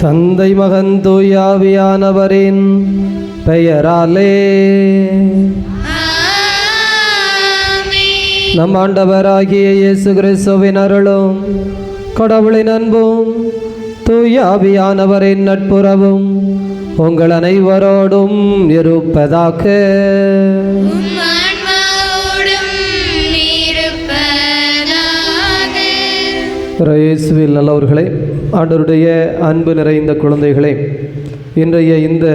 தந்தை மகன் தூயாவியானவரின் பெயராலே. நம் ஆண்டவராகிய இயேசு கிறிஸ்துவின் அருளும் கடவுளின் அன்பும் தூயாவியானவரின் நட்புறவும் உங்கள் அனைவரோடும் இருப்பதாக. இயேசுவில் நல்லவர்களே, ஆண்டவருடைய அன்பு நிறைந்த குழந்தைகளே, இன்றைய இந்த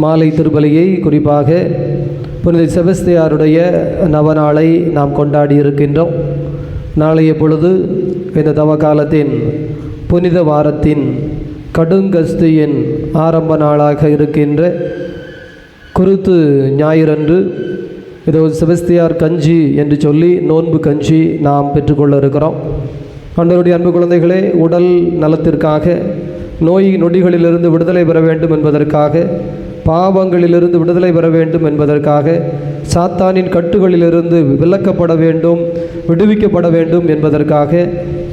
மாலை திருப்பலியை குறிப்பாக புனித செபஸ்தியாருடைய நவநாளை நாம் கொண்டாடி இருக்கின்றோம். நாளைய பொழுது இந்த தவக்காலத்தின் புனித வாரத்தின் கடுங்கஸ்தியின் ஆரம்ப நாளாக இருக்கின்ற குருத்து ஞாயிறன்று இதோ செபஸ்தியார் கஞ்சி என்று சொல்லி நோன்பு கஞ்சி நாம் பெற்றுக்கொள்ள இருக்கிறோம். ஆண்டவருடைய அன்பு குழந்தைகளே, உடல் நலத்திற்காக, நோய் நொடிகளிலிருந்து விடுதலை பெற வேண்டும் என்பதற்காக, பாவங்களிலிருந்து விடுதலை பெற வேண்டும் என்பதற்காக, சாத்தானின் கட்டுகளிலிருந்து விலக்கப்பட வேண்டும், விடுவிக்கப்பட வேண்டும் என்பதற்காக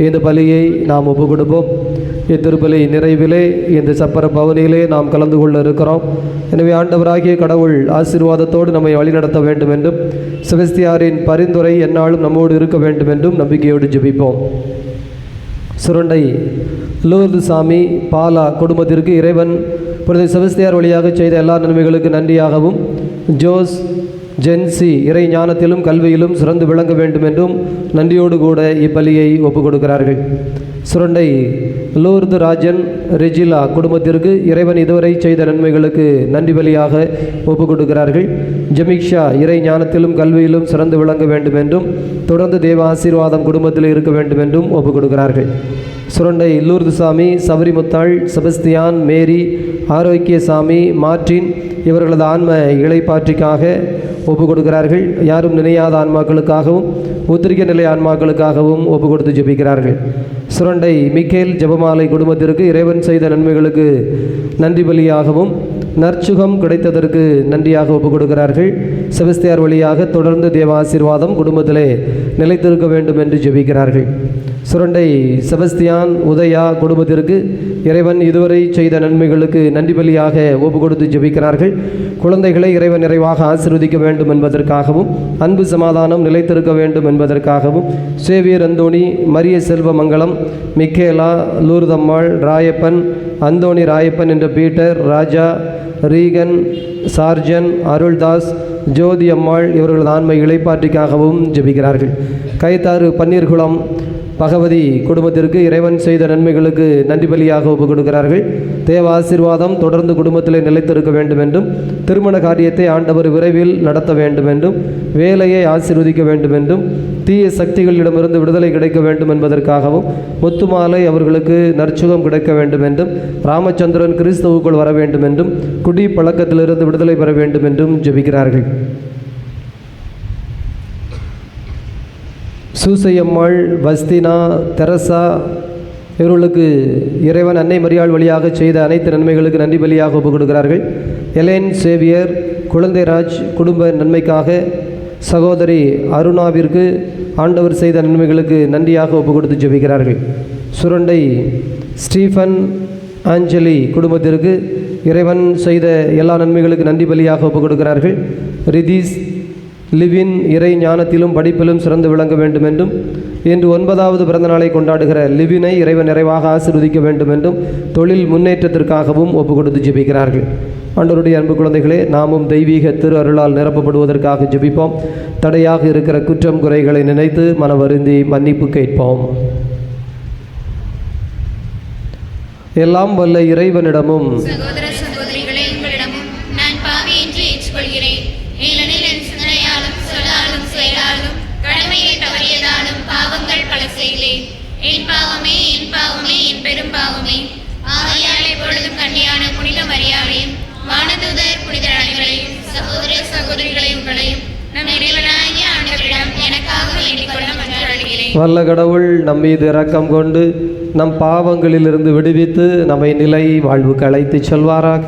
இந்த பலியை நாம் ஒப்பு கொடுப்போம். இத்திருப்பலி நிறைவிலே இந்த சப்பர பவனியிலே நாம் கலந்து கொள்ள இருக்கிறோம். எனவே ஆண்டவராகிய கடவுள் ஆசீர்வாதத்தோடு நம்மை வழிநடத்த வேண்டும் என்றும், செபஸ்தியாரின் பரிந்துரை எந்நாளும் நம்மோடு இருக்க வேண்டும் என்றும் நம்பிக்கையோடு ஜெபிப்போம். சுரண்டை லூர்து சாமி பாலா குடும்பத்திற்கு இறைவன் புனித செபஸ்தியார் வழியாக செய்த எல்லா நன்மைகளுக்கு நன்றியாகவும், ஜோஸ் ஜென்சி இறை ஞானத்திலும் கல்வியிலும் சிறந்து விளங்க வேண்டும் என்றும் நன்றியோடு கூட இப்பலியை ஒப்புக் கொடுக்கிறார்கள். சுரண்டை லூர்து ராஜன் ரெஜிலா குடும்பத்திற்கு இறைவன் இதுவரை செய்த நன்மைகளுக்கு நன்றி பலியாக ஒப்புக் கொடுக்கிறார்கள். ஜெமிக்ஷா இறை ஞானத்திலும் கல்வியிலும் சிறந்து விளங்க வேண்டும் என்றும், தொடர்ந்து தேவ ஆசீர்வாதம் குடும்பத்தில் இருக்க வேண்டும் என்றும் ஒப்புக் கொடுக்கிறார்கள். சுரண்டை லூர்து சாமி, சபரிமுத்தாள், செபஸ்தியான், மேரி, ஆரோக்கியசாமி, மார்டின் இவர்களது ஆன்ம இளைப்பாற்றிக்காக ஒப்புக் கொடுக்கிறார்கள். யாரும் நினையாத ஆன்மாக்களுக்காகவும் உத்திரிக்க நிலை ஆன்மாக்களுக்காகவும் ஒப்பு கொடுத்து ஜெபிக்கிறார்கள். சுரண்டை மிக்கேல் ஜெபமாலை குடும்பத்திற்கு இறைவன் செய்த நன்மைகளுக்கு நன்றி பலியாகவும், நற்சுகம் கிடைத்ததற்கு நன்றியாக ஒப்புக் கொடுக்கிறார்கள். செபஸ்தியார் வழியாக தொடர்ந்து தேவ ஆசீர்வாதம் குடும்பத்திலே நிலைத்திருக்க வேண்டும் என்று ஜெபிக்கிறார்கள். சுரண்டை செபஸ்தியான் உதயா குடும்பத்திற்கு இறைவன் இதுவரை செய்த நன்மைகளுக்கு நன்றி பலியாக ஒப்பு கொடுத்து ஜெபிக்கிறார்கள். குழந்தைகளை இறைவன் நிறைவாக ஆசீர்வதிக்க வேண்டும் என்பதற்காகவும், அன்பு சமாதானம் நிலைத்திருக்க வேண்டும் என்பதற்காகவும், சேவியர் அந்தோணி, மரிய செல்வமங்கலம், மிக்கேலா, லூர்தம்மாள், ராயப்பன், அந்தோணி ராயப்பன் என்ற பீட்டர், ராஜா, ரீகன், சார்ஜன், அருள்தாஸ், ஜோதி அம்மாள் இவர்களது ஆன்மை இளைப்பாற்றிக்காகவும் ஜெபிக்கிறார்கள். கைத்தாறு பன்னீர்குளம் பகவதி குடும்பத்திற்கு இறைவன் செய்த நன்மைகளுக்கு நன்றி பலியாக ஒப்புக் கொடுக்கிறார்கள். தேவ ஆசீர்வாதம் தொடர்ந்து குடும்பத்திலே நிலைத்திருக்க வேண்டும் என்றும், திருமண காரியத்தை ஆண்டவர் விரைவில் நடத்த வேண்டும் என்றும், வேலையை ஆசீர்வதிக்க வேண்டும் என்றும், தீய சக்திகளிடமிருந்து விடுதலை கிடைக்க வேண்டும் என்பதற்காகவும், முத்துமாலை அவர்களுக்கு நற்சுகம் கிடைக்க வேண்டும் என்றும், ராமச்சந்திரன் கிறிஸ்துவுக்குள் வர வேண்டும் என்றும், குடி பழக்கத்திலிருந்து விடுதலை பெற வேண்டும் என்றும் ஜெபிக்கிறார்கள். சூசையம்மாள், வஸ்தினா, தெரசா இவர்களுக்கு இறைவன் அன்னை மரியாள் வழியாக செய்த அனைத்து நன்மைகளுக்கு நன்றி பலியாக ஒப்புக் கொடுக்கிறார்கள். எலேன் சேவியர், குழந்தைராஜ் குடும்ப நன்மைக்காக, சகோதரி அருணாவிற்கு ஆண்டவர் செய்த நன்மைகளுக்கு நன்றியாக ஒப்புக் கொடுத்து ஜெபிக்கிறார்கள். சுரண்டை ஸ்டீஃபன் ஆஞ்சலி குடும்பத்திற்கு இறைவன் செய்த எல்லா நன்மைகளுக்கு நன்றி பலியாக ஒப்புக் கொடுக்கிறார்கள். ரிதீஸ் லிவின் இறை ஞானத்திலும் படிப்பிலும் சிறந்து விளங்க வேண்டும் என்றும், இன்று 9வது பிறந்த நாளை கொண்டாடுகிற லிவினை இறைவன் நிறைவாக ஆசீர்வதிக்க வேண்டும் என்றும், தொழில் முன்னேற்றத்திற்காகவும் ஒப்புக் கொடுத்து ஜெபிக்கிறார்கள். ஆண்டவருடைய அன்பு குழந்தைகளே, நாமும் தெய்வீக திரு அருளால் நிரப்பப்படுவதற்காக ஜெபிப்போம். தடையாக இருக்கிற குற்றம் குறைகளை நினைத்து மனவருந்தி மன்னிப்பு கேட்போம். எல்லாம் வல்ல இறைவனிடமும் வல்ல கடவுள் நம் மீது இரக்கம் கொண்டு நம் பாவங்களிலிருந்து விடுவித்து நம்மை நிலை வாழ்வுக்கு அழைத்து செல்வாராக.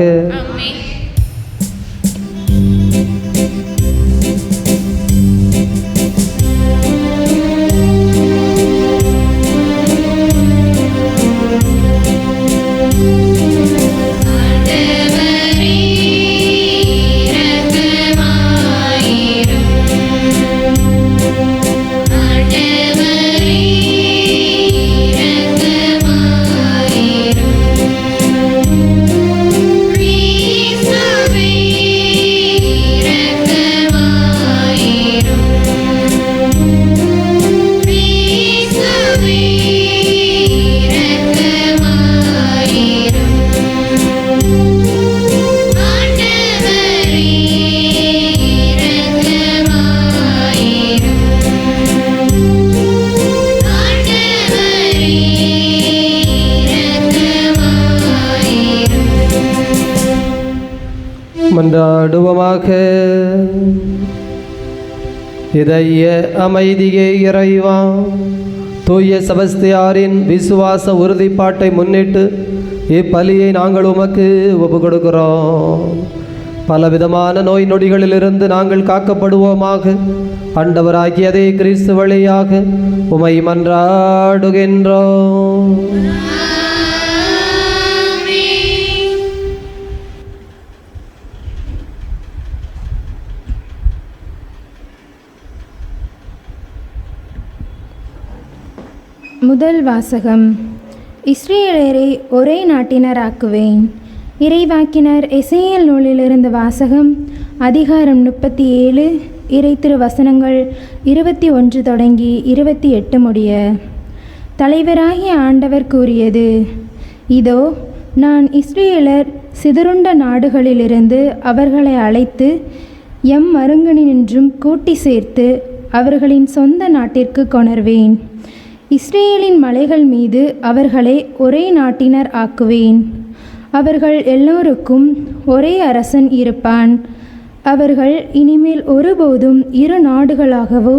மன்றாடுவோமாக. இதய அமைதியே இறைவா, தூய செபஸ்தியாரின் விசுவாச உறுதிப்பாட்டை முன்னிட்டு இப்பலியை நாங்கள் உமக்கு ஒப்பு கொடுக்கிறோம். பலவிதமான நோய் நொடிகளிலிருந்து நாங்கள் காக்கப்படுவோமாக. ஆண்டவராகியதே கிறிஸ்து வழியாக உமை மன்றாடுகின்றோம். முதல் வாசகம். இஸ்ரேலரை ஒரே நாட்டினராக்குவேன். இறைவாக்கினர் எசேக்கியேல் நூலிலிருந்து வாசகம். அதிகாரம் 37, இறை திருவசனங்கள் 21 தொடங்கி 28 முடிய. தலைவராகிய ஆண்டவர் கூறியது: இதோ, நான் இஸ்ரேலர் சிதறுண்ட நாடுகளிலிருந்து அவர்களை அழைத்து எம் மருங்கனின்றும் கூட்டி சேர்த்து அவர்களின் சொந்த நாட்டிற்கு கொணர்வேன். இஸ்ரேலின் மலைகள் மீது அவர்களை ஒரே நாட்டினர் ஆக்குவேன். அவர்கள் எல்லோருக்கும் ஒரே அரசன் இருப்பான். அவர்கள் இனிமேல் ஒருபோதும் இரு நாடுகளாகவோ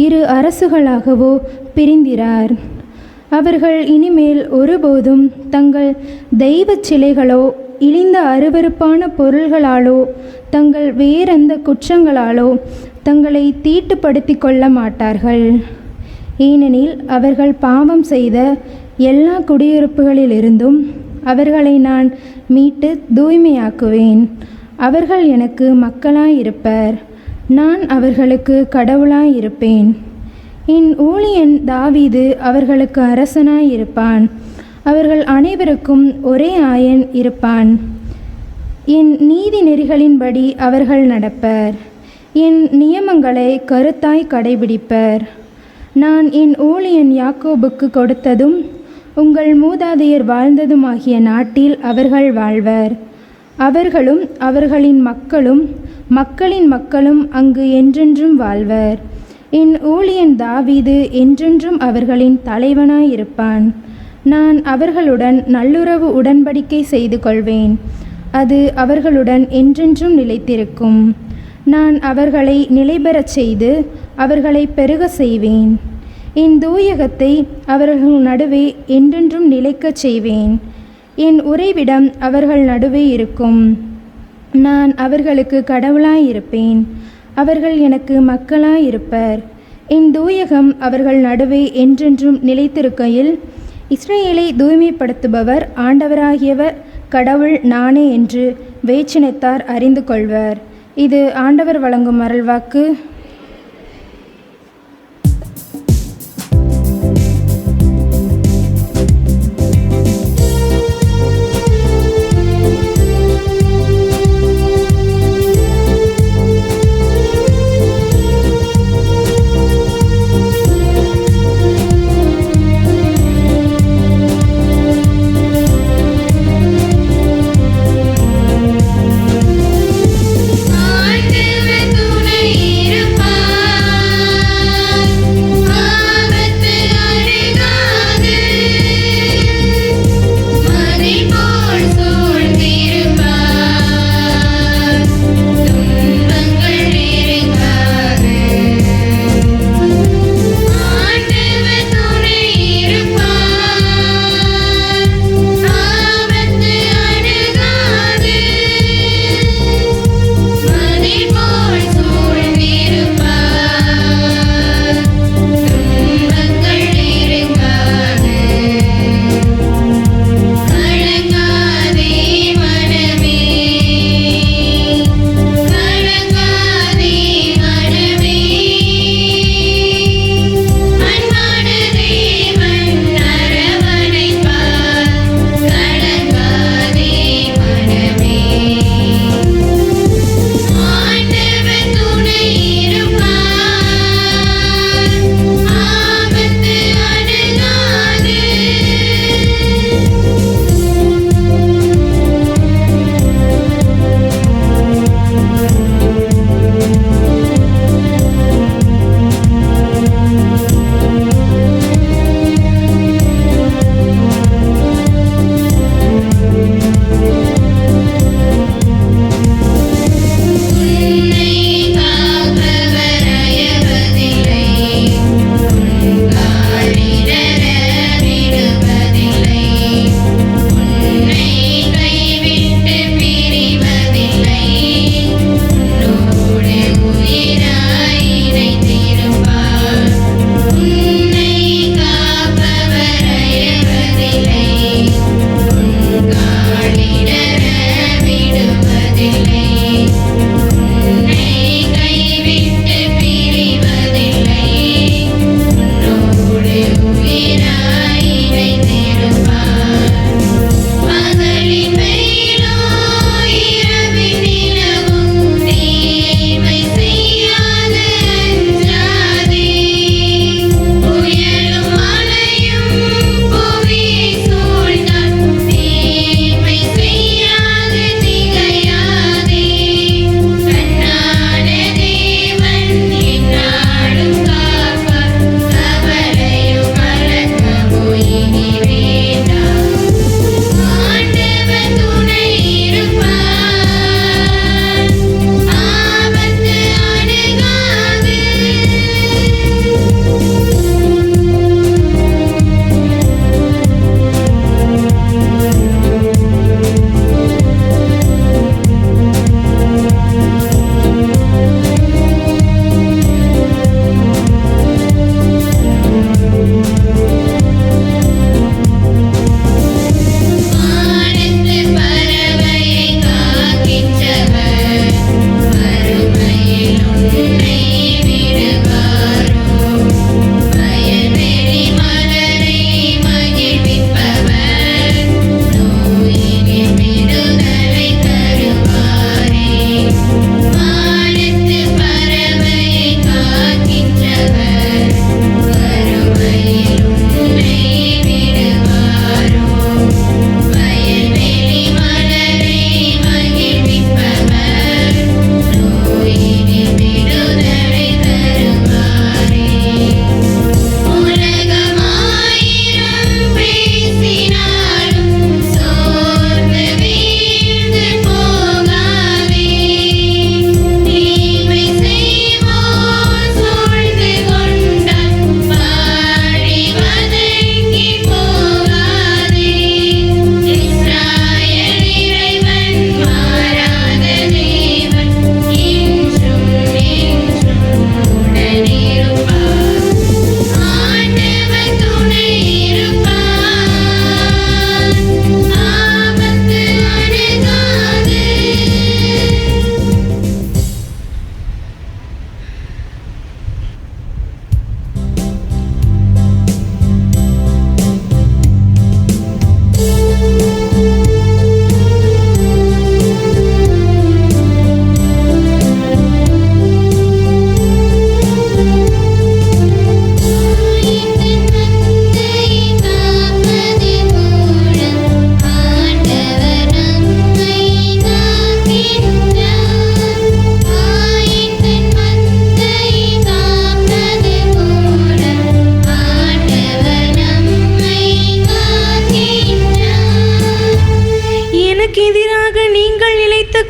இரு அரசுகளாகவோ பிரிந்திரார். அவர்கள் இனிமேல் ஒருபோதும் தங்கள் தெய்வ சிலைகளோ இழிந்த அருவருப்பான பொருள்களாலோ தங்கள் வேறெந்த குற்றங்களாலோ தங்களை தீட்டுப்படுத்தி கொள்ள மாட்டார்கள். ஏனெனில் அவர்கள் பாவம் செய்த எல்லா குடியிருப்புகளிலிருந்தும் அவர்களை நான் மீட்டு தூய்மையாக்குவேன். அவர்கள் எனக்கு மக்களாயிருப்பர், நான் அவர்களுக்கு கடவுளாயிருப்பேன். என் ஊழியன் தாவீது அவர்களுக்கு அரசனாயிருப்பான். அவர்கள் அனைவருக்கும் ஒரே ஆயன் இருப்பான். என் நீதி நெறிகளின்படி அவர்கள் நடப்பர். என் நியமங்களை கருத்தாய் கடைபிடிப்பர். நான் என் ஊழியன் யாக்கோபுக்கு கொடுத்ததும் உங்கள் மூதாதையர் வாழ்ந்ததுமாகிய நாட்டில் அவர்கள் வாழ்வர். அவர்களும் அவர்களின் மக்களும் மக்களின் மக்களும் அங்கு என்றென்றும் வாழ்வர். என் ஊழியன் தாவீது என்றென்றும் அவர்களின் தலைவனாயிருப்பான். நான் அவர்களுடன் நல்லுறவு உடன்படிக்கை செய்து கொள்வேன். அது அவர்களுடன் என்றென்றும் நிலைத்திருக்கும். நான் அவர்களை நிலைபெறச் செய்து அவர்களை பெருக செய்வேன். என் தூயகத்தை அவர்கள் நடுவே என்றென்றும் நிலைக்கச் செய்வேன். என் உறைவிடம் அவர்கள் நடுவே இருக்கும். நான் அவர்களுக்கு கடவுளாயிருப்பேன். அவர்கள் எனக்கு மக்களாயிருப்பர். என் தூயகம் அவர்கள் நடுவே என்றென்றும் நிலைத்திருக்கையில் இஸ்ரேலை தூய்மைப்படுத்துபவர் ஆண்டவராகியவர் கடவுள் நானே என்று வேற்றினத்தார் அறிந்து கொள்வர். இது ஆண்டவர் வழங்கும் அருள்வாக்கு. துணை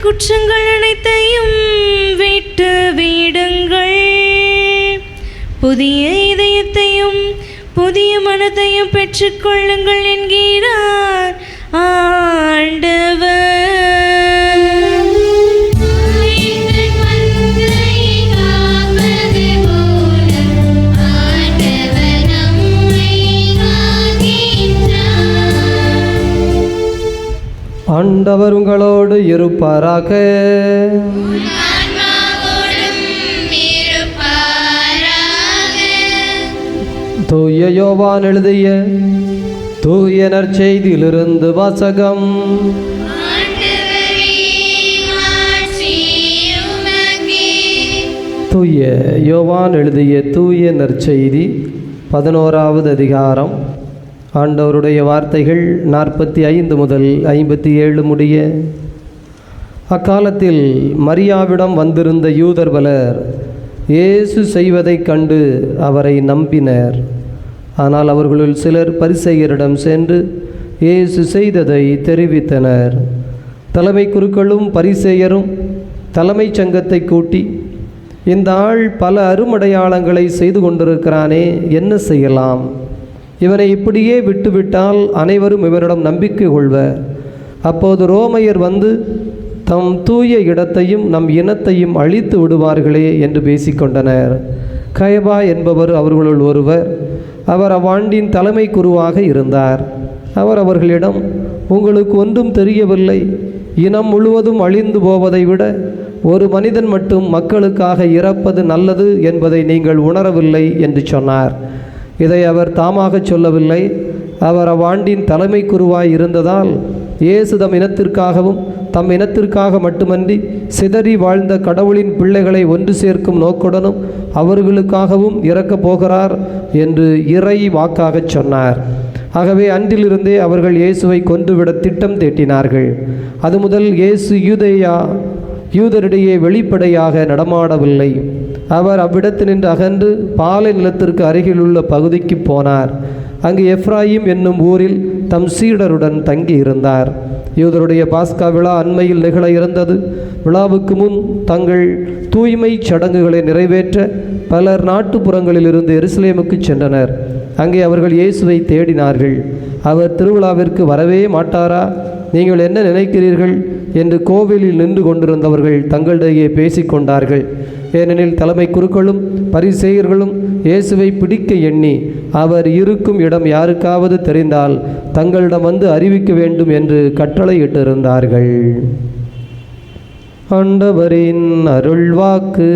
குற்றங்கள் அனைத்தையும் விட்டு விடுங்கள். புதிய இதயத்தையும் புதிய மனத்தையும் பெற்றுக்கொள்ளுங்கள் என்கிறார் ஆண்டவர். ஆண்டவர் உங்களோடு இருப்பாராக. தூய யோவான் எழுதிய தூய நற்செய்தியிலிருந்து வாசகம். தூய யோவான் எழுதிய தூய நற்செய்தி 11வது அதிகாரம். ஆண்டவருடைய வார்த்தைகள் 45 முதல் 57 முடிய. அக்காலத்தில் மரியாவிடம் வந்திருந்த யூதர் பலர் இயேசு செய்வதைக் கண்டு அவரை நம்பினர். ஆனால் அவர்களுள் சிலர் பரிசேயரிடம் சென்று இயேசு செய்ததை தெரிவித்தனர். தலைமை குருக்களும் பரிசேயரும் தலைமைச் சங்கத்தை கூட்டி, இந்த ஆள் பல அருமடையாளங்களை செய்து கொண்டிருக்கிறானே, என்ன செய்யலாம்? இவனை இப்படியே விட்டுவிட்டால் அனைவரும் இவரிடம் நம்பிக்கை கொள்வர். அப்போது ரோமையர் வந்து தம் தூய இடத்தையும் நம் இனத்தையும் அழித்து விடுவார்களே என்று பேசிக்கொண்டனர். கயபா என்பவர் அவர்களுள் ஒருவர். அவர் அவ்வாண்டின் தலைமை குருவாக இருந்தார். அவர் அவர்களிடம், உங்களுக்கு ஒன்றும் தெரியவில்லை. இனம் முழுவதும் அழிந்து போவதை விட ஒரு மனிதன் மட்டும் மக்களுக்காக இறப்பது நல்லது என்பதை நீங்கள் உணரவில்லை என்று சொன்னார். இதை அவர் தாமாக சொல்லவில்லை. அவர் அவ்வாண்டின் தலைமை குருவாய் இருந்ததால் இயேசு தம் இனத்திற்காகவும் தம் இனத்திற்காக மட்டுமன்றி சிதறி வாழ்ந்த கடவுளின் பிள்ளைகளை ஒன்று சேர்க்கும் நோக்குடனும் அவர்களுக்காகவும் இறக்கப் போகிறார் என்று இறை வாக்காகச் சொன்னார். ஆகவே அன்றிலிருந்தே அவர்கள் இயேசுவை கொன்றுவிட திட்டம் தீட்டினார்கள். அது முதல் இயேசு யூதரிடையே வெளிப்படையாக நடமாடவில்லை. அவர் அவ்விடத்தினின்று அகன்று பாலை நிலத்திற்கு அருகிலுள்ள பகுதிக்கு போனார். அங்கு எப்ராயிம் என்னும் ஊரில் தம் சீடருடன் தங்கியிருந்தார். யூதருடைய பாஸ்கா விழா அண்மையில் நிகழ இருந்தது. விழாவுக்கு முன் தங்கள் தூய்மை சடங்குகளை நிறைவேற்ற பலர் நாட்டுப்புறங்களிலிருந்து எருசலேமுக்கு சென்றனர். அங்கே அவர்கள் இயேசுவை தேடினார்கள். அவர் திருவிழாவிற்கு வரவே மாட்டாரா? நீங்கள் என்ன நினைக்கிறீர்கள் என்று கோவிலில் நின்று கொண்டிருந்தவர்கள் தங்களிடையே பேசிக்கொண்டார்கள். ஏனெனில் தலைமை குருக்களும் பரிசேயர்களும் இயேசுவை பிடிக்க எண்ணி அவர் இருக்கும் இடம் யாருக்காவது தெரிந்தால் தங்களிடம் வந்து அறிவிக்க வேண்டும் என்று கட்டளையிட்டிருந்தார்கள். ஆண்டவரின் அருள்வாக்கு.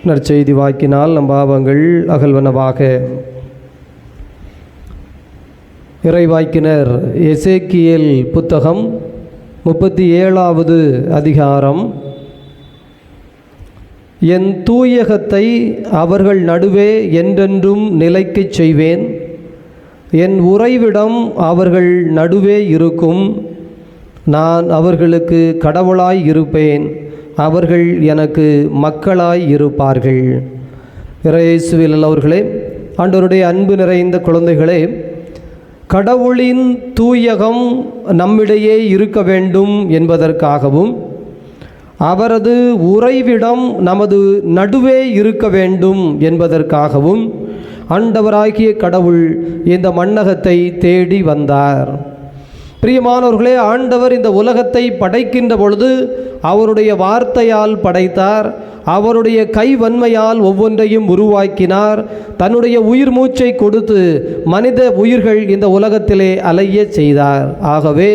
நற்செய்தி வாக்கினால் நம் பாவங்கள் அகல்வனவாக. இறைவாக்கினர் எசேக்கியேல் புத்தகம் 37வது அதிகாரம். என் தூயகத்தை அவர்கள் நடுவே என்றென்றும் நிலைக்கச் செய்வேன். என் உறைவிடம் அவர்கள் நடுவே இருக்கும். நான் அவர்களுக்கு கடவுளாய் இருப்பேன். அவர்கள் எனக்கு மக்களாய் இருப்பார்கள். இயேசுவில் நல்லவர்களே, ஆண்டவருடைய அன்பு நிறைந்த குழந்தைகளே, கடவுளின் தூயகம் நம்மிடையே இருக்க வேண்டும் என்பதற்காகவும் அவரது உறைவிடம் நமது நடுவே இருக்க வேண்டும் என்பதற்காகவும் ஆண்டவராகிய கடவுள் இந்த மண்ணகத்தை தேடி வந்தார். பிரியமானவர்களே, ஆண்டவர் இந்த உலகத்தை படைக்கின்ற பொழுது அவருடைய வார்த்தையால் படைத்தார். அவருடைய கைவன்மையால் ஒவ்வொன்றையும் உருவாக்கினார். தன்னுடைய உயிர் மூச்சை கொடுத்து மனித உயிர்கள் இந்த உலகத்திலே அலைய செய்தார். ஆகவே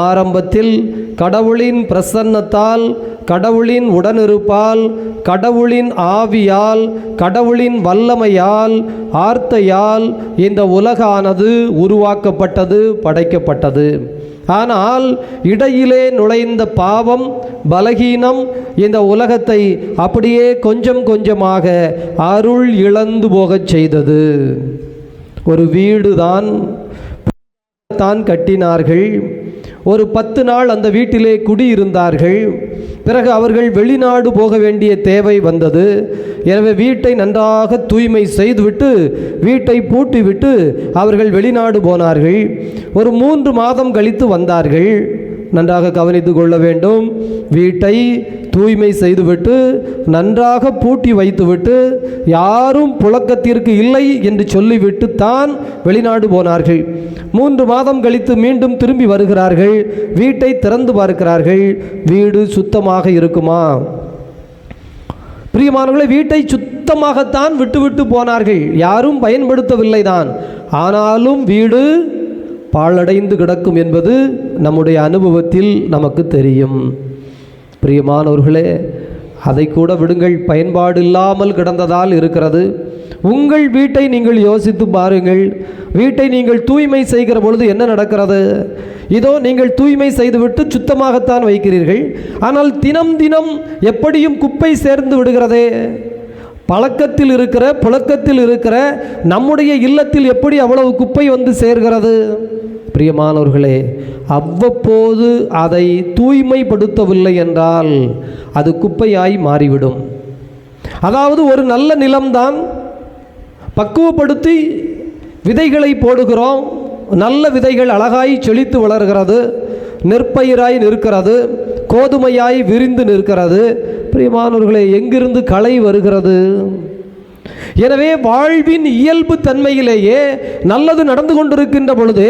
ஆரம்பத்தில் கடவுளின் பிரசன்னத்தால், கடவுளின் உடனிருப்பால், கடவுளின் ஆவியால், கடவுளின் வல்லமையால், ஆர்த்தையால் இந்த உலகானது உருவாக்கப்பட்டது, படைக்கப்பட்டது. ஆனால் இடையிலே நுழைந்த பாவம், பலகீனம் இந்த உலகத்தை அப்படியே கொஞ்சம் கொஞ்சமாக அருள் இழந்து போகச் செய்தது. ஒரு வீடு தான் கட்டினார்கள். ஒரு 10 நாள் அந்த வீட்டிலே குடியிருந்தார்கள். பிறகு அவர்கள் வெளிநாடு போக வேண்டிய தேவை வந்தது. எனவே வீட்டை நன்றாக தூய்மை செய்துவிட்டு வீட்டை பூட்டிவிட்டு அவர்கள் வெளிநாடு போனார்கள். ஒரு 3 மாதம் கழித்து வந்தார்கள். நன்றாக கவனித்து கொள்ள வேண்டும். வீட்டை தூய்மை செய்துவிட்டு நன்றாக பூட்டி வைத்துவிட்டு யாரும் புழக்கத்திற்கு இல்லை என்று சொல்லிவிட்டு தான் வெளிநாடு போனார்கள். 3 மாதம் கழித்து மீண்டும் திரும்பி வருகிறார்கள். வீட்டை திறந்து பார்க்கிறார்கள். வீடு சுத்தமாக இருக்குமா? பிரியமானவர்களே, வீட்டை சுத்தமாகத்தான் விட்டுவிட்டு போனார்கள். யாரும் பயன்படுத்தவில்லை தான். ஆனாலும் வீடு பாழடைந்து கிடக்கும் என்பது நம்முடைய அனுபவத்தில் நமக்கு தெரியும். பிரியமானவர்களே, அதை கூட விடுங்கள், பயன்பாடு இல்லாமல் கிடந்ததால் இருக்கிறது. உங்கள் வீட்டை நீங்கள் யோசித்து பாருங்கள். வீட்டை நீங்கள் தூய்மை செய்கிற பொழுது என்ன நடக்கிறது? இதோ நீங்கள் தூய்மை செய்துவிட்டு சுத்தமாகத்தான் வைக்கிறீர்கள். ஆனால் தினம் தினம் எப்படியும் குப்பை சேர்ந்து விடுகிறதே. புழக்கத்தில் இருக்கிற நம்முடைய இல்லத்தில் எப்படி அவ்வளவு குப்பை வந்து சேர்கிறது? பிரியமானவர்களே, அவ்வப்போது அதை தூய்மைப்படுத்தவில்லை என்றால் அது குப்பையாய் மாறிவிடும். அதாவது ஒரு நல்ல நிலம்தான், பக்குவப்படுத்தி விதைகளை போடுகிறோம். நல்ல விதைகள் அழகாய் செழித்து வளர்கிறது, நெற்பயிராய் நிற்கிறது, கோதுமையாய் விரிந்து நிற்கிறது. பிரியமானவர்களே, எங்கிருந்து களை வருகிறது? எனவே வாழ்வின் இயல்பு தன்மையிலேயே நல்லது நடந்து கொண்டிருக்கின்ற பொழுது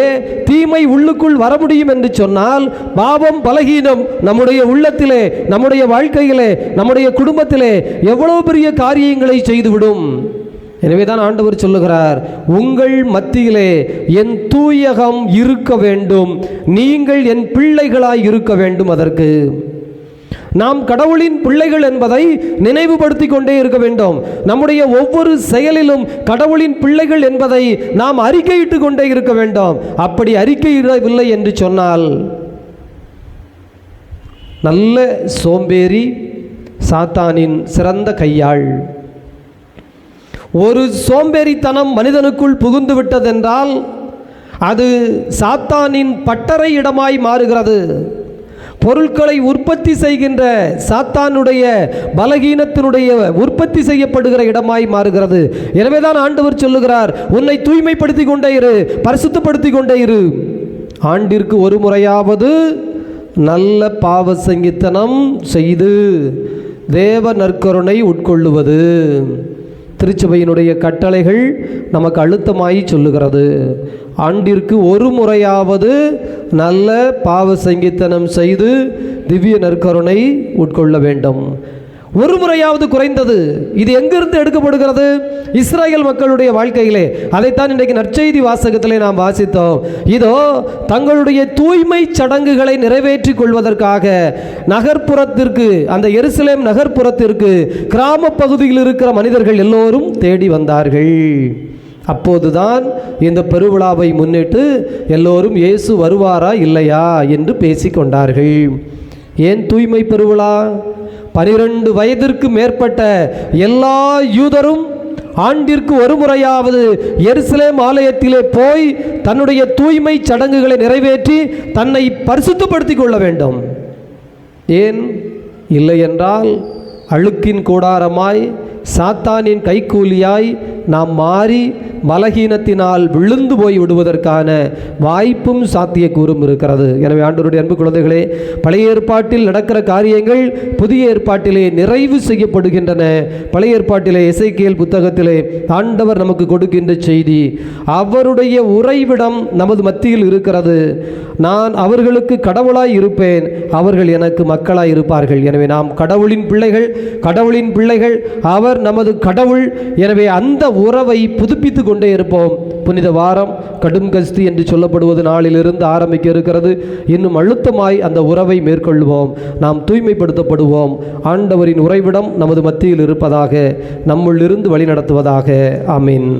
தீமை உள்ளுக்குள் வர முடியும் என்று சொன்னால், பாவம் பலகீனம் நம்முடைய உள்ளத்திலே, நம்முடைய வாழ்க்கையிலே, நம்முடைய குடும்பத்திலே எவ்வளவு பெரிய காரியங்களை செய்துவிடும். எனவேதான் ஆண்டவர் சொல்லுகிறார், உங்கள் மத்தியிலே என் தூயகம் இருக்க வேண்டும், நீங்கள் என் பிள்ளைகளாய் இருக்க வேண்டும். அதற்கு நாம் கடவுளின் பிள்ளைகள் என்பதை நினைவுபடுத்தி கொண்டே இருக்க வேண்டும். நம்முடைய ஒவ்வொரு செயலிலும் கடவுளின் பிள்ளைகள் என்பதை நாம் அறிக்கையிட்டு கொண்டே இருக்க வேண்டும். அப்படி அறிக்கையிடவில்லை என்று சொன்னால் நல்ல சோம்பேறி சாத்தானின் சிறந்த கையாள். ஒரு சோம்பேறித்தனம் மனிதனுக்குள் புகுந்து விட்டதென்றால் அது சாத்தானின் பட்டறை இடமாய் மாறுகிறது. பொருட்களை உற்பத்தி செய்கின்ற சாத்தானுடைய பலகீனத்தினுடைய உற்பத்தி செய்யப்படுகிற இடமாய் மாறுகிறது. எனவேதான் ஆண்டவர் சொல்லுகிறார், உன்னை தூய்மைப்படுத்தி கொண்டே இரு, பரிசுத்தப்படுத்தி கொண்டே இரு. ஆண்டிற்கு ஒரு முறையாவது நல்ல பாவ சங்கீதனம் செய்து தேவ நற்கருணை உட்கொள்ளுவது திருச்சபையினுடைய கட்டளைகள் நமக்கு அழுத்தமாய் சொல்லுகிறது. ஆண்டிற்கு ஒரு முறையாவது நல்ல பாவ சங்கீதனம் செய்து திவ்ய நற்கருணை உட்கொள்ள வேண்டும். ஒரு முறையாவது குறைந்தது. இது எங்கிருந்து எடுக்கப்படுகிறது? இஸ்ராயேல் மக்களுடைய வாழ்க்கையிலே. அதைத்தான் இன்றைக்கு நற்செய்தி வாசகத்திலே நாம் வாசித்தோம். இதோ தங்களுடைய தூய்மை சடங்குகளை நிறைவேற்றி கொள்வதற்காக நகர்ப்புறத்திற்கு, அந்த எருசலேம் நகர்ப்புறத்திற்கு கிராம பகுதியில் இருக்கிற மனிதர்கள் எல்லோரும் தேடி வந்தார்கள். அப்போதுதான் இந்த பெருவிழாவை முன்னிட்டு எல்லோரும் இயேசு வருவாரா இல்லையா என்று பேசிக்கொண்டார்கள். ஏன் தூய்மை பெருவிழா? 12 வயதிற்கு மேற்பட்ட எல்லா யூதரும் ஆண்டிற்கு ஒரு முறையாவது எருசலேம் ஆலயத்திலே போய் தன்னுடைய தூய்மை சடங்குகளை நிறைவேற்றி தன்னை பரிசுத்தப்படுத்தி கொள்ள வேண்டும். ஏன்? இல்லை என்றால் அழுக்கின் கூடாரமாய் சாத்தானின் கைக்கூலியாய் நாம் மாறி பலகீனத்தினால் விழுந்து போய் விடுவதற்கான வாய்ப்பும் சாத்தியக்கூறும் இருக்கிறது. எனவே ஆண்டவருடைய அன்பு குழந்தைகளே, பழைய ஏற்பாட்டில் நடக்கிற காரியங்கள் புதிய ஏற்பாட்டிலே நிறைவு செய்யப்படுகின்றன. பழைய ஏற்பாட்டிலே எசேக்கியேல் புத்தகத்திலே ஆண்டவர் நமக்கு கொடுக்கின்ற செய்தி, அவருடைய உறைவிடம் நமது மத்தியில் இருக்கிறது. நான் அவர்களுக்கு கடவுளாய் இருப்பேன், அவர்கள் எனக்கு மக்களாய் இருப்பார்கள். எனவே நாம் கடவுளின் பிள்ளைகள், அவர் நமது கடவுள். எனவே அந்த உறவை புதுப்பித்து கொண்டே இருப்போம். புனித வாரம் கடும் கஸ்தி என்று சொல்லப்படுவது நாளிலிருந்து ஆரம்பிக்க இருக்கிறது. இன்னும் அழுத்தமாய் அந்த உறவை மேற்கொள்வோம். நாம் தூய்மைப்படுத்தப்படுவோம். ஆண்டவரின் உறைவிடம் நமது மத்தியில் இருப்பதாக, நம்முள் இருந்து வழி நடத்துவதாக. ஆமீன்.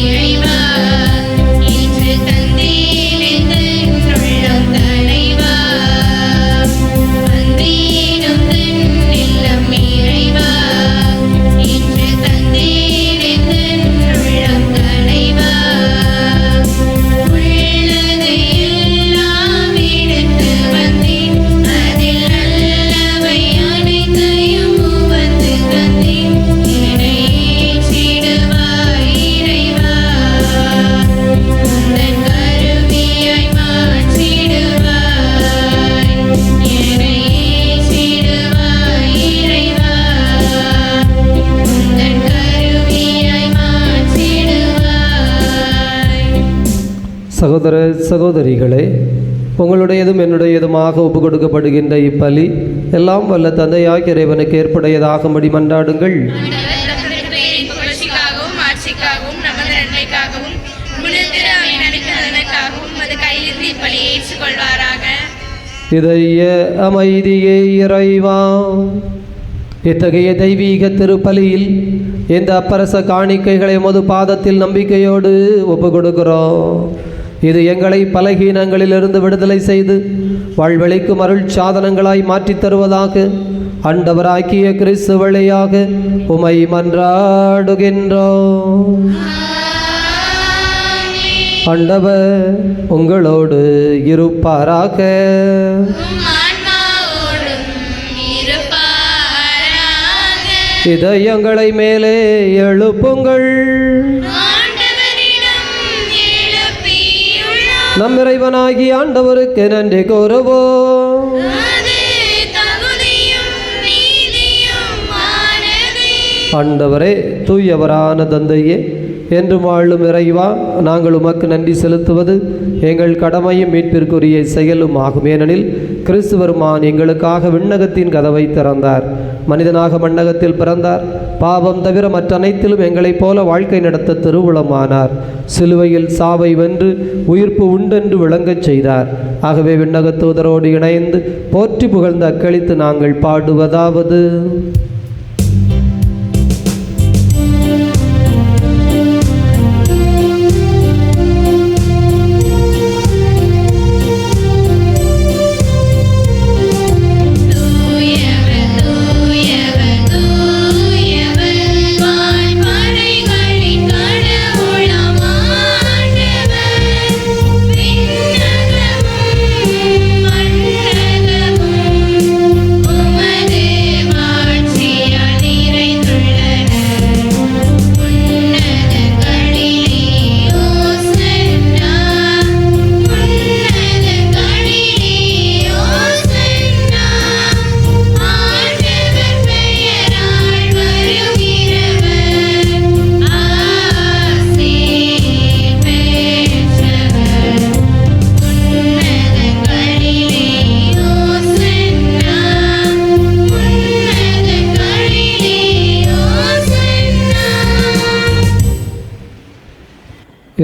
இறைவா சகோதர சகோதரிகளே, உங்களுடையதும் என்னுடையதுமாக ஒப்பு கொடுக்கப்படுகின்ற இப்பலி எல்லாம் வல்ல தந்தையாகிய இறைவனுக்கு ஏற்புடையதாகும்படி மன்றாடுங்கள். இதய அமைதியை இறைவா, இத்தகைய தெய்வீக திருப்பலியில் இந்த அப்பரச காணிக்கைகளை உமது பாதத்தில் நம்பிக்கையோடு ஒப்பு கொடுக்கிறோம். இது எங்களை பலகீனங்களிலிருந்து விடுதலை செய்து வாழ்வழிக்கும் அருள் சாதனங்களாய் மாற்றித் தருவதாக ஆண்டவராகிய கிறிஸ்து வழியாக உமை மன்றாடுகின்றோம். ஆண்டவர் உங்களோடு இருப்பாராக. இதயங்களை மேலே எழுப்புங்கள். நம் இறைவனாகி ஆண்டவருக்கு நன்றி கூறுவோம். ஆண்டவரே, தூயவரான தந்தையே, என்று வாழும் இறைவா, நாங்கள் உமக்கு நன்றி செலுத்துவது எங்கள் கடமையும் மீட்பிற்குரிய செயலும் ஆகும். ஏனெனில் கிறிஸ்துவருமான் எங்களுக்காக விண்ணகத்தின் கதவை திறந்தார். மனிதனாக மண்ணகத்தில் பிறந்தார். பாவம் தவிர மற்ற அனைத்திலும் எங்களைப் போல வாழ்க்கை நடத்த திருவுளமானார். சிலுவையில் சாவை வென்று உயிர்ப்பு உண்டென்று விளங்கச் செய்தார். ஆகவே விண்ணகத் தூதரோடு இணைந்து போற்றி புகழ்ந்து அக்களித்து நாங்கள் பாடுவதாவது: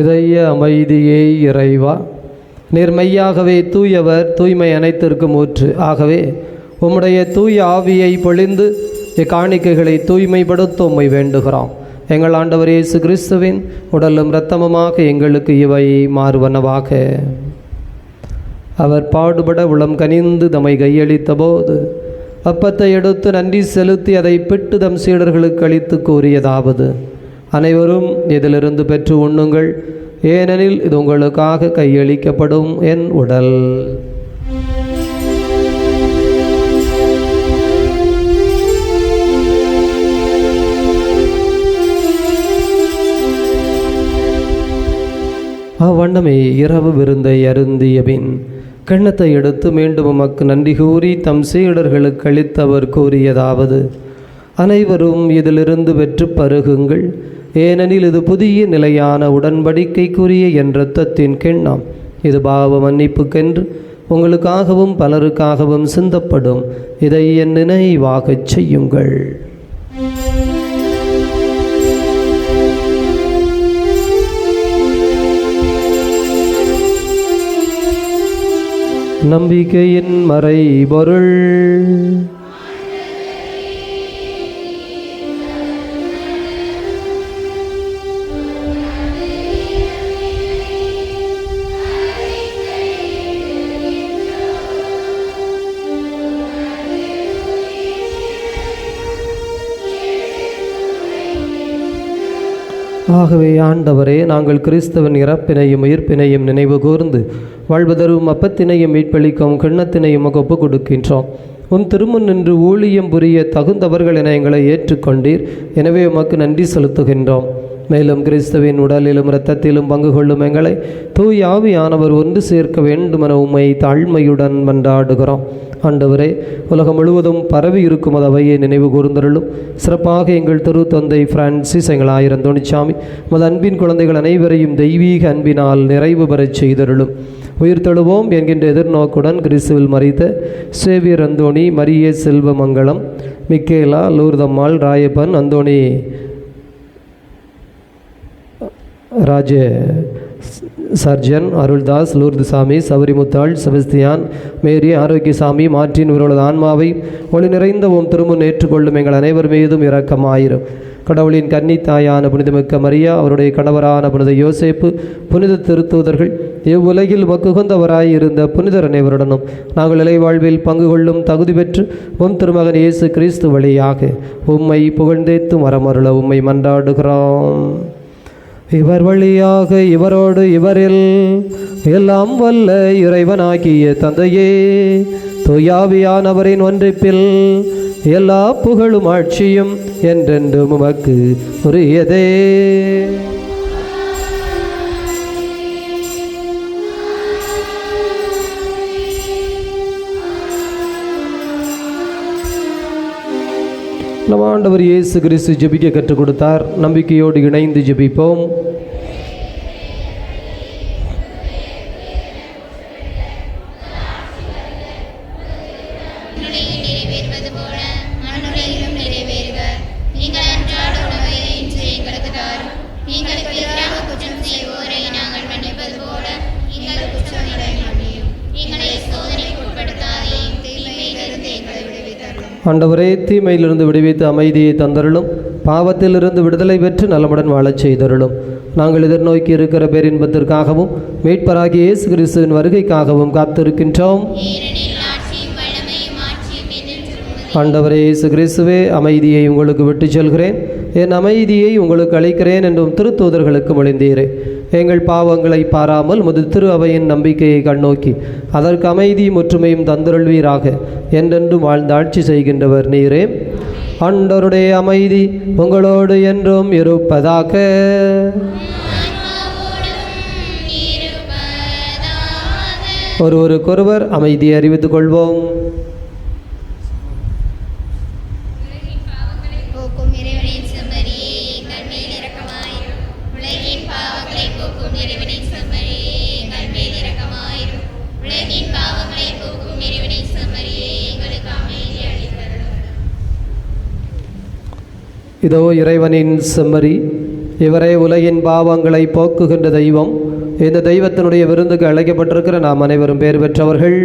இதய அமைதியே இறைவா, நீர் மெய்யாகவே தூயவர், தூய்மை அனைத்திற்கும் ஊற்று. ஆகவே உம்முடைய தூய ஆவியை பொழிந்து இக்காணிக்கைகளை தூய்மைப்படுத்த உம்மை வேண்டுகிறோம். எங்கள் ஆண்டவர் இயேசு கிறிஸ்துவின் உடலும் இரத்தமுமாக எங்களுக்கு இவை மாறுவனவாக. அவர் பாடுபட உளம் கனிந்து தம்மை கையளித்த போது அப்பத்தை எடுத்து நன்றி செலுத்தி அதை பிட்டு தம் சீடர்களுக்கு அளித்து கூறியதாவது: அனைவரும் இதிலிருந்து பெற்று உண்ணுங்கள், ஏனெனில் இது உங்களுக்காக கையளிக்கப்படும் என் உடல். அவ்வண்ணமே இரவு விருந்தை அருந்திய பின் கிண்ணத்தை எடுத்து மீண்டும் உமக்கு நன்றி கூறி தம் சீடர்களுக்கு அளித்தவர் கூறியதாவது: அனைவரும் இதிலிருந்து பெற்று பருகுங்கள், ஏனெனில் இது புதிய நிலையான உடன்படிக்கைக்குரிய என் இரத்தத்தின் கிண்ணம். இது பாவ மன்னிப்புக்கென்று உங்களுக்காகவும் பலருக்காகவும் சிந்தப்படும். இதை என் நினைவாகச் செய்யுங்கள். நம்பிக்கையின் மறைபொருள். ஆகவே ஆண்டவரே, நாங்கள் கிறிஸ்தவன் இறப்பினையும் உயிர்ப்பினையும் நினைவு கூர்ந்து வாழ்வதரும் அப்பத்தினையும் மீட்பளிக்கும் கிண்ணத்தினையும் ஒப்பு கொடுக்கின்றோம். உன் திருமுன் நின்று ஊழியம் புரிய தகுந்தவர்கள் என எங்களை ஏற்றுக்கொண்டீர். எனவே உமக்கு நன்றி செலுத்துகின்றோம். மேலும் கிறிஸ்துவின் உடலிலும் இரத்தத்திலும் பங்கு கொள்ளும் எங்களை தூய் ஆவியானவர் ஒன்று சேர்க்க வேண்டுமென உம்மை தாழ்மையுடன் மன்றாடுகிறோம். ஆண்டவரே, உலகம் முழுவதும் பரவி இருக்கும் அவையை நினைவு கூர்ந்தருளும். சிறப்பாக எங்கள் திருத்தந்தை பிரான்சிஸ், எங்கள் ஆயிரம் தொணிச்சாமி, உமது அன்பின் குழந்தைகள் அனைவரையும் தெய்வீக அன்பினால் நிறைவு பெறச் செய்தருளும். உயிர்த்தெழுவோம் என்கின்ற எதிர்நோக்குடன் கிறிஸ்துவில் மறித்த சேவியர் அந்தோணி, மரியே செல்வமங்கலம், மிக்கேலா, லூர்தம்மாள், ராயப்பன், அந்தோணி ராஜ சர்ஜன், அருள்தாஸ், லூர்துசாமி, சபரிமுத்தாள், செபஸ்தியான், மேரி, ஆரோக்கியசாமி, மாற்றின் இவர்களது ஆன்மாவை ஒளி நிறைந்த உம் திருமுன் ஏற்றுக்கொள்ளும் எங்கள் அனைவர் மீதும் இரக்கமாயிரும். கடவுளின் கன்னித்தாயான புனிதமிக்க மரியா, அவருடைய கணவரான புனித யோசேப்பு, புனித திருத்தூதர்கள், இவ்வுலகில் மக்குகந்தவராய் இருந்த புனிதர் அனைவருடனும் நாங்கள் இலைவாழ்வில் பங்கு கொள்ளும் தகுதி பெற்று உம் திருமகன் இயேசு கிறிஸ்து வழியாக உம்மை புகழ்ந்தேத்து மரமருள உம்மை மன்றாடுகிறோம். இவர் வழியாக இவரோடு இவரில் எல்லாம் வல்ல இறைவனாகிய தந்தையே, தூயாவியானவரின் ஒன்றிப்பில் எல்லா புகழும் ஆட்சியும் என்றென்றும் உமக்கு உரியதே. நம் ஆண்டவர் இயேசு கிறிஸ்து ஜெபிக்க கற்றுக் கொடுத்தார். நம்பிக்கையோடு இணைந்து ஜெபிப்போம். ஆண்டவரே, தீமையிலிருந்து விடுவித்து அமைதியை தந்தருளும். பாவத்திலிருந்து விடுதலை பெற்று நலமுடன் வாழச் செய்தருளும். நாங்கள் எதிர்நோக்கி இருக்கிற பேரின்பத்திற்காகவும் மீட்பராகிய இயேசு கிறிஸ்துவின் வருகைக்காகவும் காத்திருக்கின்றோம். ஆண்டவரே இயேசு கிறிஸ்துவே, அமைதியை உங்களுக்கு விட்டு செல்கிறேன், என் அமைதியை உங்களுக்கு அளிக்கிறேன் என்றும் திருத்தூதர்களுக்கு மொழிந்தீரே. எங்கள் பாவங்களை பாராமல் முது திரு அவையின் நம்பிக்கையை கண்ணோக்கி அதற்கு அமைதியும் ஒற்றுமையும் தந்தருள்வீராக. என்றென்றும் வாழ்ந்தாட்சி செய்கின்றவர் நீரே. ஆண்டவருடைய அமைதி உங்களோடு என்றும் இருப்பதாக. ஒருவருக்கொருவர் அமைதியை அறிவித்துக் கொள்வோம். இதோ இறைவனின் செம்மறி, இவரே உலகின் பாவங்களை போக்குகின்ற தெய்வம். இந்த தெய்வத்தினுடைய விருந்துக்கு அழைக்கப்பட்டிருக்கிற நாம் அனைவரும் பேர் பெற்றவர்கள்.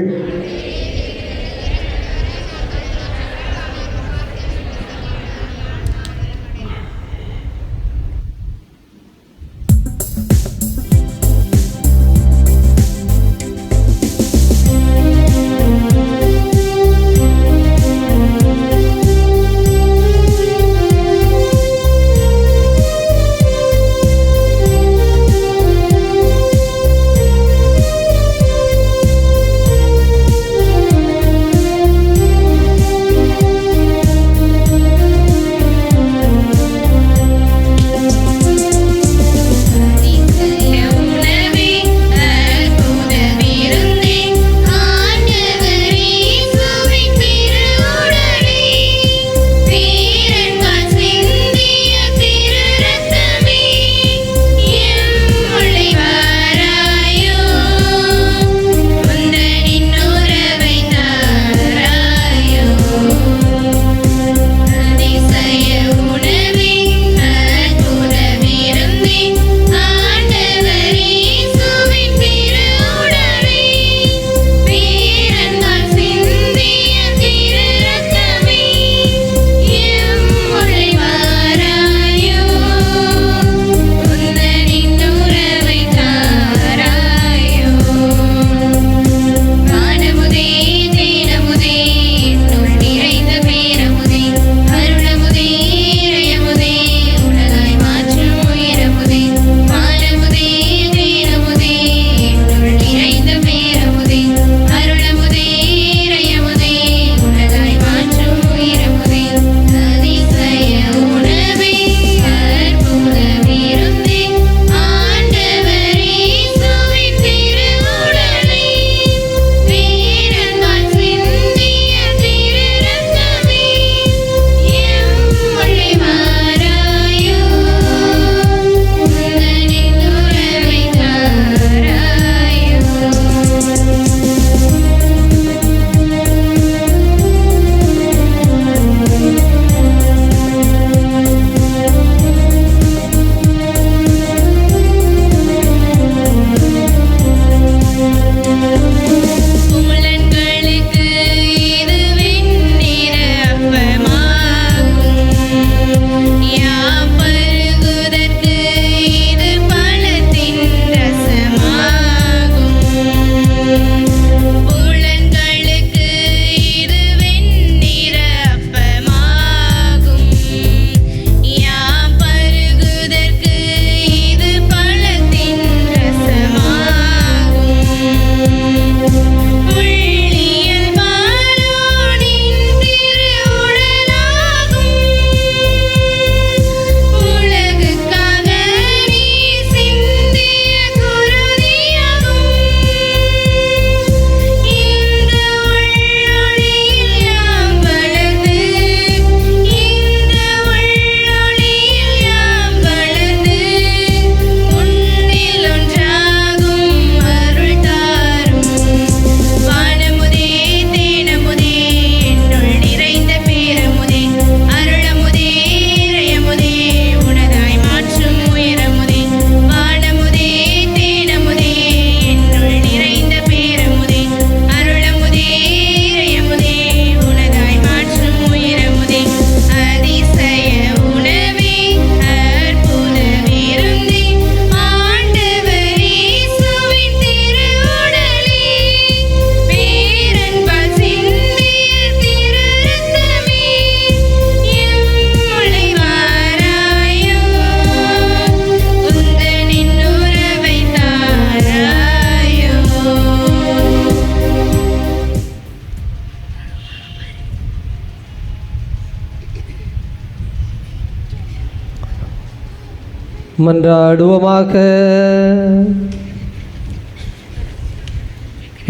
மன்றாடுவோமாக.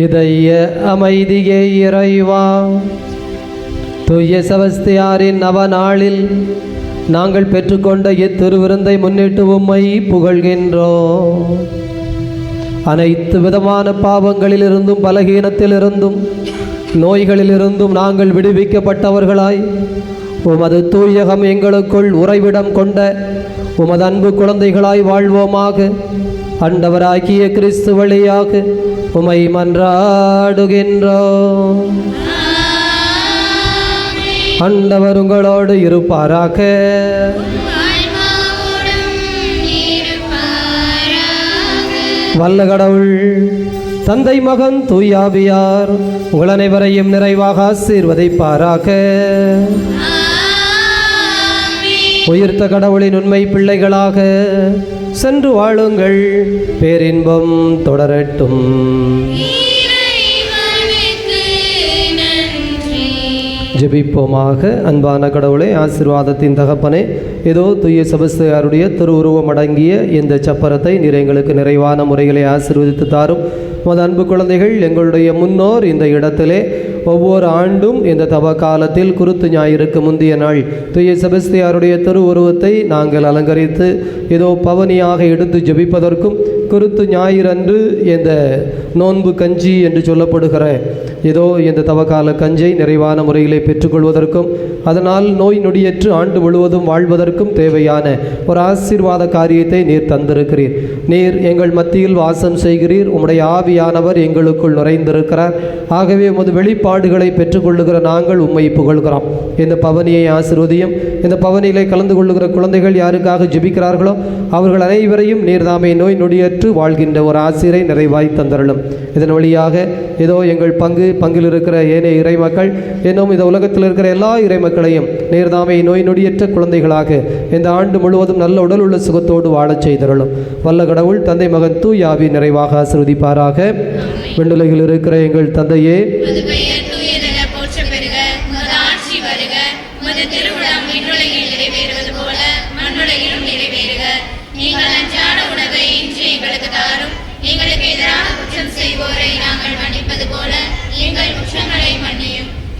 இதய அமைதியே இறைவா, தூய செபஸ்தியாரின் நவநாளில் நாங்கள் பெற்றுக்கொண்ட இத்திருவிருந்தை முன்னிட்டு உம்மை புகழ்கின்றோம். அனைத்து விதமான பாவங்களிலிருந்தும் பலகீனத்திலிருந்தும் நோய்களிலிருந்தும் நாங்கள் விடுவிக்கப்பட்டவர்களாய் உமது தூயகம் எங்களுக்குள் உறைவிடம் கொண்ட உமது அன்பு குழந்தைகளாய் வாழ்வோமாக. ஆண்டவராகிய கிறிஸ்து வழியாக உமை மன்றாடுகின்றோம். ஆண்டவர் உங்களோடு இருப்பாராக. வல்ல கடவுள் தந்தை மகன் தூயாவியார் உங்கள் அனைவரையும் நிறைவாக ஆசீர்வதிப்பாராக. உயிர்த்த கடவுளின் உண்மை பிள்ளைகளாக சென்று வாழுங்கள். பேரின்பம் தொடரட்டும். ஜெபிப்போமாக. அன்பான கடவுளே, ஆசீர்வாதத்தின் தகப்பனே, ஏதோ தூய செபஸ்தியாருடைய திருவுருவம் அடங்கிய இந்த சப்பரத்தை நீர் எங்களுக்கு நிறைவான முறைகளை ஆசீர்வதித்து தாரும். உமது அன்பு குழந்தைகள், எங்களுடைய முன்னோர் இந்த இடத்திலே ஒவ்வொரு ஆண்டும் இந்த தவ காலத்தில் குருத்து ஞாயிற்கு முந்தைய நாள் தூய செபஸ்தியாருடைய திருவுருவத்தை நாங்கள் அலங்கரித்து ஏதோ பவனியாக எடுத்து ஜெபிப்பதற்கும், குருத்து ஞாயிறன்று இந்த நோன்பு கஞ்சி என்று சொல்லப்படுகிற ஏதோ இந்த தவக்கால கஞ்சை நிறைவான முறையிலே பெற்றுக்கொள்வதற்கும், அதனால் நோய் நொடியற்று ஆண்டு முழுவதும் வாழ்வதற்கும் தேவையான ஒரு ஆசீர்வாத காரியத்தை நீர் தந்திருக்கிறீர். நீர் எங்கள் மத்தியில் வாசம் செய்கிறீர். உம்முடைய ஆவியானவர் எங்களுக்குள் நுழைந்திருக்கிறார். ஆகவே உமது வெளிப்பாடுகளை பெற்றுக்கொள்ளுகிற நாங்கள் உம்மை புகழ்கிறோம். இந்த பவனியை ஆசீர்வதியும். இந்த பவனியிலே கலந்து கொள்ளுகிற குழந்தைகள் யாருக்காக ஜெபிக்கிறார்களோ அவர்கள் அனைவரையும் நீர்தாமே நோய் நொடியற்று வாழ்கின்ற ஒரு ஆசிரை நிறைவாய் தந்தருளும். இதன் வழியாக ஏதோ எங்கள் பங்கில் இருக்கிற ஏனைய இறைமக்கள் இன்னும் இந்த உலகத்தில் இருக்கிற எல்லா இறைமக்களையும் நீர்தாமே நோய் நொடியற்ற குழந்தைகளாக இந்த ஆண்டு முழுவதும் நல்ல உடல் உள்ள சுகத்தோடு வாழச் செய்தருளும். வல்ல கடவுள் தந்தை மகன் தூயாவி நிறைவாக ஆசீர்வதிப்பாராக. விண்ணுலகில் இருக்கிற எங்கள் தந்தையே,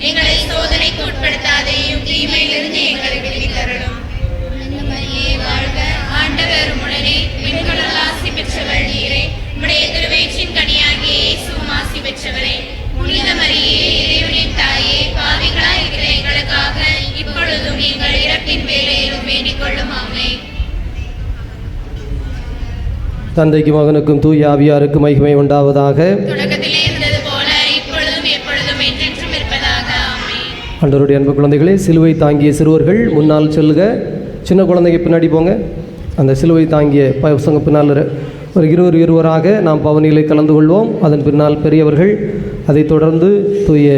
எங்களை சோதனைக்கு உட்படுத்தாதேயும், தீமையிலிருந்து எங்களை விடுவித்தருளும். மரியே வாழ்க, ஆண்டவர் உடனே, பெண்களுள் ஆசி பெற்றவள் நீரே. உம்முடைய திருவயிற்றின் கனியாகிய இயேசுவும் ஆசி பெற்றவரே. புனித மரியே, இறைவனின் தாயே, பாவிகளாய் இருக்கிற எங்களுக்காக இப்பொழுதும் எங்கள் இறப்பின் வேளையிலும் வேண்டிக் கொள்ளும். ஆமென். தந்தைக்கு மகனுக்கும் தூய ஆவியாருக்கும் மகிமை உண்டாவதாக. தொடக்கத்திலே இருந்தது போல இப்பொழுதும் எப்பொழுதும் என்றென்றும் இருப்பதாக. ஆமென். ஆண்டவருடைய அன்பு குழந்தைகளே, சிலுவை தாங்கிய சிறுவர்கள் முன்னால் செல்லுக. சின்ன குழந்தைங்க பின்னாடி போங்க. அந்த சிலுவை தாங்கிய பசங்க பின்னால் ஒரு இருவராக நாம் பவனியிலே கலந்து கொள்வோம். அதன் பின்னால் பெரியவர்கள், அதைத் தொடர்ந்து தூய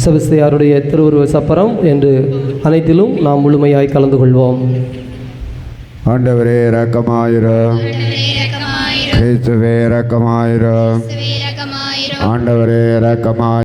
செபஸ்தியாருடைய திருவுருவ சப்பரம் என்று அனைத்திலும் நாம் முழுமையாய் கலந்து கொள்வோம். ஆண்டவரே இரக்கமாயிரும். கிறிஸ்துவே இரக்கமாயிரும். ஆண்டவரே இரக்கமாயிரும்.